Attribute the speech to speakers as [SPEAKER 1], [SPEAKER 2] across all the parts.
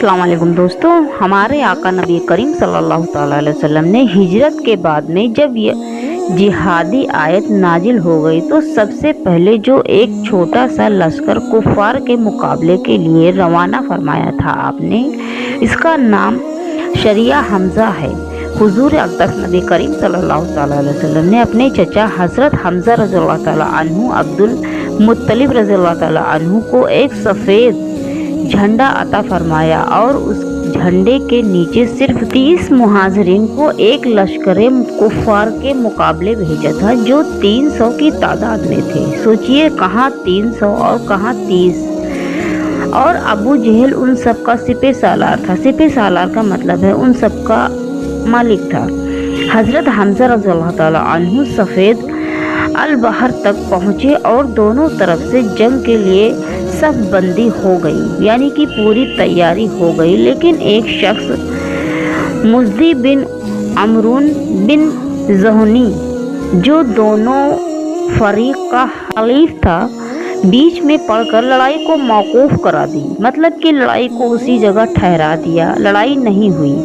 [SPEAKER 1] अस्सलाम वालेकुम दोस्तों, हमारे आका नबी करीम सल्लल्लाहु ताला अलैहि वसल्लम ने हिजरत के बाद में जब ये जिहादी आयत नाजिल हो गई तो सबसे पहले जो एक छोटा सा लश्कर कुफार के मुकाबले के लिए रवाना फरमाया था आपने, इसका नाम शरिया हमज़ा है। हुजूर अक़दस नबी करीम सल्लल्लाहु ताला अलैहि वसल्लम ने अपने चचा हज़रत हमज़ा रज़ियल्लाहु ताला अन्हु अब्दुल मुत्तलिब रज़ियल्लाहु ताला अन्हु को एक सफ़ेद झंडा अता फरमाया और उस झंडे के नीचे सिर्फ 30 मुहाजिरीन को एक लश्करे कुफार के मुकाबले भेजा था जो 300 की तादाद में थे। सोचिए, कहाँ 300 और कहाँ 30। और अबू जहल उन सब का सिपह सालार था। सिपह सालार का मतलब है उन सब का मालिक था। हज़रत हमज़ा रज़ियल्लाहु ताला अन्हु सफ़ेद अल बहर तक पहुँचे और दोनों तरफ से जंग के लिए सब बंदी हो गई, यानी कि पूरी तैयारी हो गई। लेकिन एक शख्स मुज़दी बिन अमरून बिन ज़हनी, जो दोनों फरीक का हलीफ था, बीच में पड़कर लड़ाई को मौकूफ़ करा दी। मतलब कि लड़ाई को उसी जगह ठहरा दिया, लड़ाई नहीं हुई।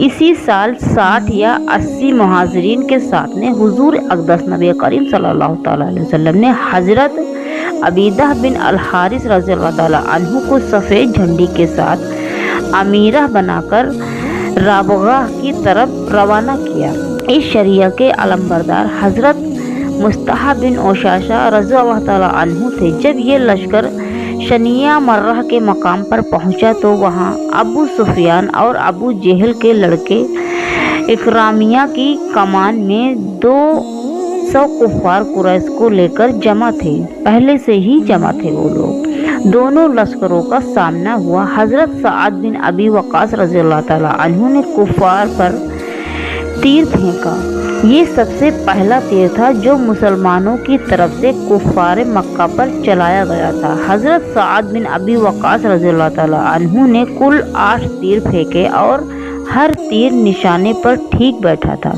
[SPEAKER 1] इसी साल 60 या 80 मुहाजिरीन के साथ में हुजूर अक़दस नबी करीम सल्लल्लाहु ताला अलैहि वसल्लम ने हज़रत अबीदा बिन अल हारिस रज़ियल्लाहु ताला अन्हु को सफ़ेद झंडी के साथ अमीरा बनाकर राबगा की तरफ रवाना किया। इस शरिया के अलमबरदार हज़रत मुस्तहा बिन ओशाशा रज़ियल्लाहु ताला अन्हु थे। जब ये लश्कर शनिया मर्रह के मकाम पर पहुंचा तो वहां अबू सुफियान और अबू जहल के लड़के इकरामिया की कमान में 200 कुफार कुरैश को लेकर जमा थे। पहले से ही जमा थे वो लोग। दोनों लश्करों का सामना हुआ। हज़रत सअद बिन अबी वक़ास रज़ियल्लाहु ताला अन्हु ने कुफार पर तीर फेंका। ये सबसे पहला तीर था जो मुसलमानों की तरफ से कुफार मक्का पर चलाया गया था। हज़रत सअद बिन अबी वक़ास रज़ियल्लाहु ताला अन्हु ने कुल 8 तीर फेंके और हर तीर निशाने पर ठीक बैठा था।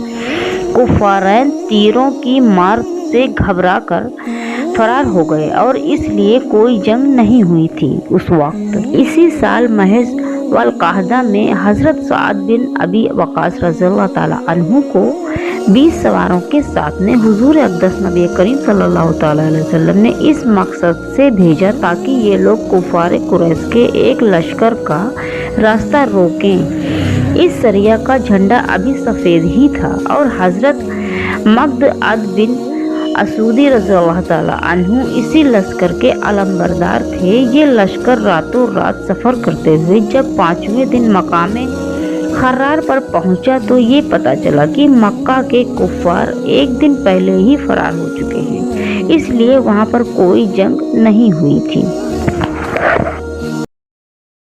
[SPEAKER 1] कुफारैन तीरों की मार से घबराकर फरार हो गए और इसलिए कोई जंग नहीं हुई थी उस वक्त। इसी साल महज वल-क़अदा में हज़रत सअद बिन अबी वक़ास रज़ियल्लाहु ताला अन्हु को 20 सवारों के साथ में हुजूर अक़दस नबी करीम सल्लल्लाहु ताला अलैहि वसल्लम ने इस मकसद से भेजा ताकि ये लोग कुफार कुरैश के एक लश्कर का रास्ता रोकें। इस सरिया का झंडा अभी सफ़ेद ही था और हज़रत मक़दअद बिन असूदी रज़ियल्लाहु ताला अन्हु इसी लश्कर के अलमबरदार थे। ये लश्कर रातों रात सफ़र करते हुए जब 5वें दिन मकामे खरार पर पहुंचा तो ये पता चला कि मक्का के कुफार एक दिन पहले ही फरार हो चुके हैं, इसलिए वहां पर कोई जंग नहीं हुई थी।